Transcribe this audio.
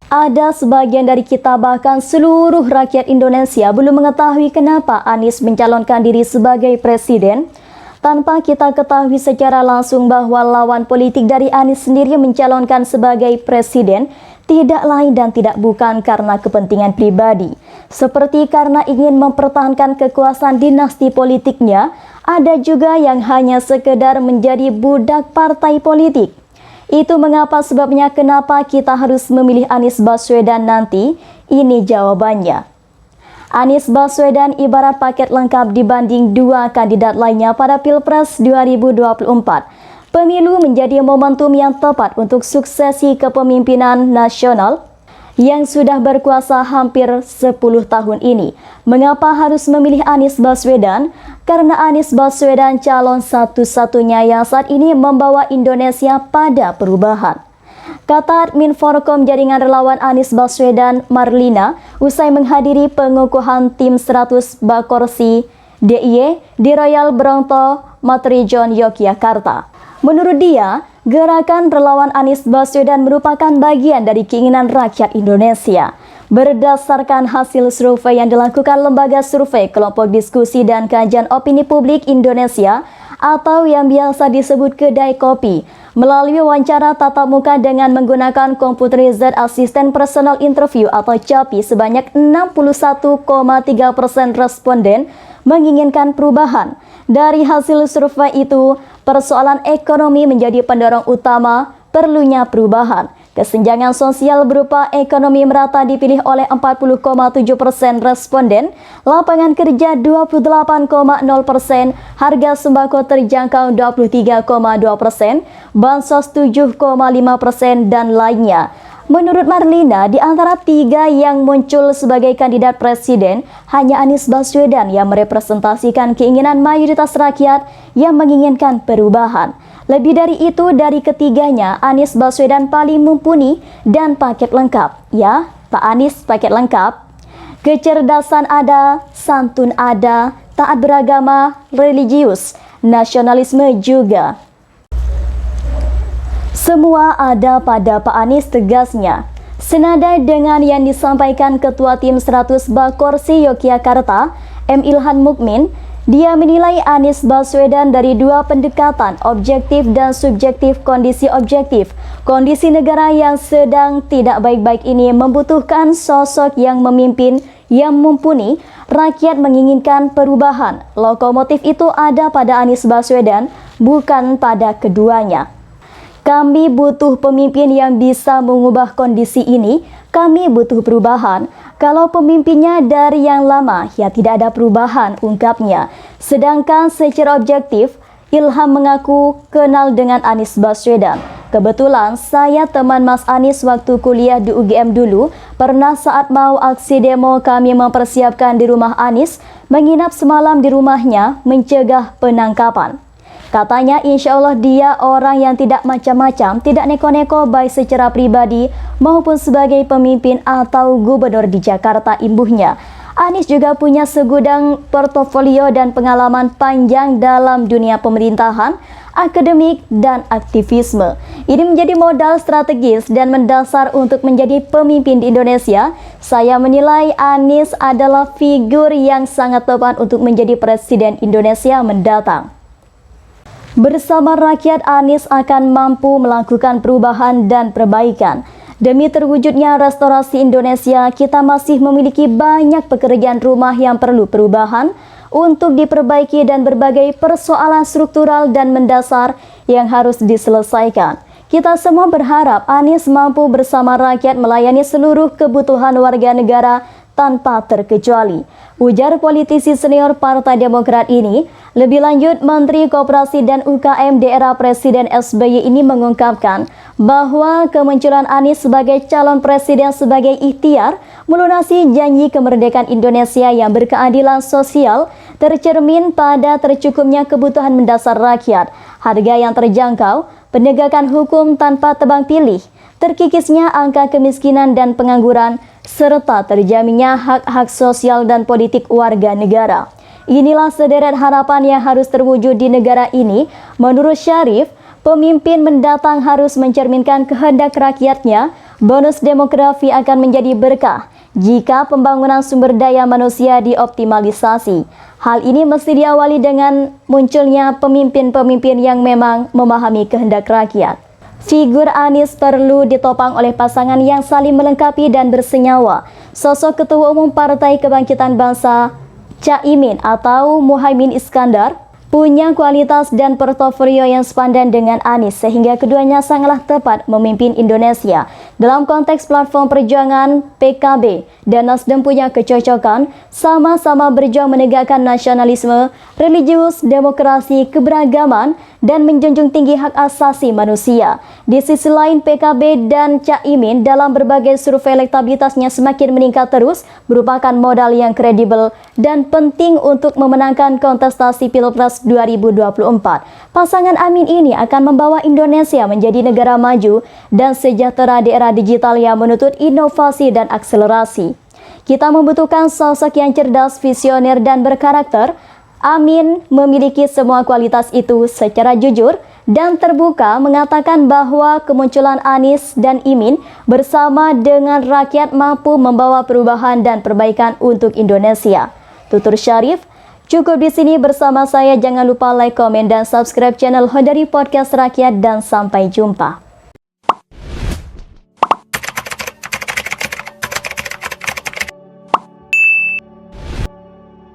Ada sebagian dari kita, bahkan seluruh rakyat Indonesia, belum mengetahui kenapa Anies mencalonkan diri sebagai presiden. Tanpa kita ketahui secara langsung bahwa lawan politik dari Anies sendiri mencalonkan sebagai presiden tidak lain dan tidak bukan karena kepentingan pribadi. Seperti karena ingin mempertahankan kekuasaan dinasti politiknya, ada juga yang hanya sekedar menjadi budak partai politik. Itu mengapa sebabnya kenapa kita harus memilih Anies Baswedan nanti? Ini jawabannya. Anies Baswedan ibarat paket lengkap dibanding dua kandidat lainnya pada Pilpres 2024. Pemilu menjadi momentum yang tepat untuk suksesi kepemimpinan nasional yang sudah berkuasa hampir 10 tahun ini. Mengapa harus memilih Anies Baswedan? Karena Anies Baswedan calon satu-satunya yang saat ini membawa Indonesia pada perubahan. Kata admin Forkom Jaringan Relawan Anies Baswedan, Marlina, usai menghadiri pengukuhan tim 100 Bakorsi DIY di Royal Bronto, Matrijon, Yogyakarta. Menurut dia, gerakan relawan Anies Baswedan merupakan bagian dari keinginan rakyat Indonesia. Berdasarkan hasil survei yang dilakukan Lembaga Survei Kelompok Diskusi dan Kajian Opini Publik Indonesia atau yang biasa disebut Kedai Kopi, melalui wawancara tatap muka dengan menggunakan Computerized Assistant Personal Interview atau CAPI, sebanyak 61,3% responden menginginkan perubahan. Dari hasil survei itu, persoalan ekonomi menjadi pendorong utama perlunya perubahan. Kesenjangan sosial berupa ekonomi merata dipilih oleh 40,7% responden, lapangan kerja 28,0%, harga sembako terjangkau 23,2%, bansos 7,5% dan lainnya. Menurut Marlina, di antara tiga yang muncul sebagai kandidat presiden, hanya Anies Baswedan yang merepresentasikan keinginan mayoritas rakyat yang menginginkan perubahan. Lebih dari itu, dari ketiganya, Anies Baswedan paling mumpuni dan paket lengkap. Ya, Pak Anies paket lengkap. Kecerdasan ada, santun ada, taat beragama, religius, nasionalisme juga. Semua ada pada Pak Anies, tegasnya. Senada dengan yang disampaikan Ketua Tim 100 Bakorsi Yogyakarta, M. Ilhan Mukmin, dia menilai Anies Baswedan dari dua pendekatan, objektif dan subjektif. Kondisi objektif, kondisi negara yang sedang tidak baik-baik ini membutuhkan sosok yang memimpin, yang mumpuni, rakyat menginginkan perubahan. Lokomotif itu ada pada Anies Baswedan, bukan pada keduanya. Kami butuh pemimpin yang bisa mengubah kondisi ini. Kami butuh perubahan. Kalau pemimpinnya dari yang lama, ya tidak ada perubahan, ungkapnya. Sedangkan secara objektif, Ilham mengaku kenal dengan Anies Baswedan. Kebetulan saya teman Mas Anies waktu kuliah di UGM dulu. Pernah saat mau aksi demo kami mempersiapkan di rumah Anies, menginap semalam di rumahnya, mencegah penangkapan. Katanya insya Allah dia orang yang tidak macam-macam, tidak neko-neko baik secara pribadi maupun sebagai pemimpin atau gubernur di Jakarta, imbuhnya. Anies juga punya segudang portofolio dan pengalaman panjang dalam dunia pemerintahan, akademik, dan aktivisme. Ini menjadi modal strategis dan mendasar untuk menjadi pemimpin di Indonesia. Saya menilai Anies adalah figur yang sangat tepat untuk menjadi presiden Indonesia mendatang. Bersama rakyat, Anies akan mampu melakukan perubahan dan perbaikan. Demi terwujudnya restorasi Indonesia, kita masih memiliki banyak pekerjaan rumah yang perlu perubahan untuk diperbaiki dan berbagai persoalan struktural dan mendasar yang harus diselesaikan. Kita semua berharap Anies mampu bersama rakyat melayani seluruh kebutuhan warga negara tanpa terkecuali, ujar politisi senior Partai Demokrat ini. Lebih lanjut, Menteri Koperasi dan UKM di era Presiden SBY ini mengungkapkan bahwa kemunculan Anies sebagai calon presiden sebagai ikhtiar melunasi janji kemerdekaan Indonesia yang berkeadilan sosial, tercermin pada tercukupnya kebutuhan mendasar rakyat, harga yang terjangkau, penegakan hukum tanpa tebang pilih, terkikisnya angka kemiskinan dan pengangguran, serta terjaminnya hak-hak sosial dan politik warga negara. Inilah sederet harapan yang harus terwujud di negara ini. Menurut Syarif, pemimpin mendatang harus mencerminkan kehendak rakyatnya, Bonus demografi akan menjadi berkah jika pembangunan sumber daya manusia dioptimalisasi. Hal ini mesti diawali dengan munculnya pemimpin-pemimpin yang memang memahami kehendak rakyat. Figur Anies perlu ditopang oleh pasangan yang saling melengkapi dan bersenyawa. Sosok Ketua Umum Partai Kebangkitan Bangsa Caimin atau Muhaimin Iskandar punya kualitas dan portofolio yang sepadan dengan Anies sehingga keduanya sangatlah tepat memimpin Indonesia. Dalam konteks platform perjuangan, PKB dan Nasdem punya kecocokan, sama-sama berjuang menegakkan nasionalisme, religius, demokrasi, keberagaman, dan menjunjung tinggi hak asasi manusia. Di sisi lain, PKB dan Caimin dalam berbagai survei elektabilitasnya semakin meningkat terus, merupakan modal yang kredibel dan penting untuk memenangkan kontestasi Pilpres 2024. Pasangan Amin ini akan membawa Indonesia menjadi negara maju dan sejahtera di era digital yang menuntut inovasi dan akselerasi. Kita membutuhkan sosok yang cerdas, visioner, dan berkarakter. Amin memiliki semua kualitas itu secara jujur dan terbuka mengatakan bahwa kemunculan Anies dan Imin bersama dengan rakyat mampu membawa perubahan dan perbaikan untuk Indonesia. Tutur Syarif, cukup di sini bersama saya. Jangan lupa like, komen, dan subscribe channel Hodari Podcast Rakyat dan sampai jumpa.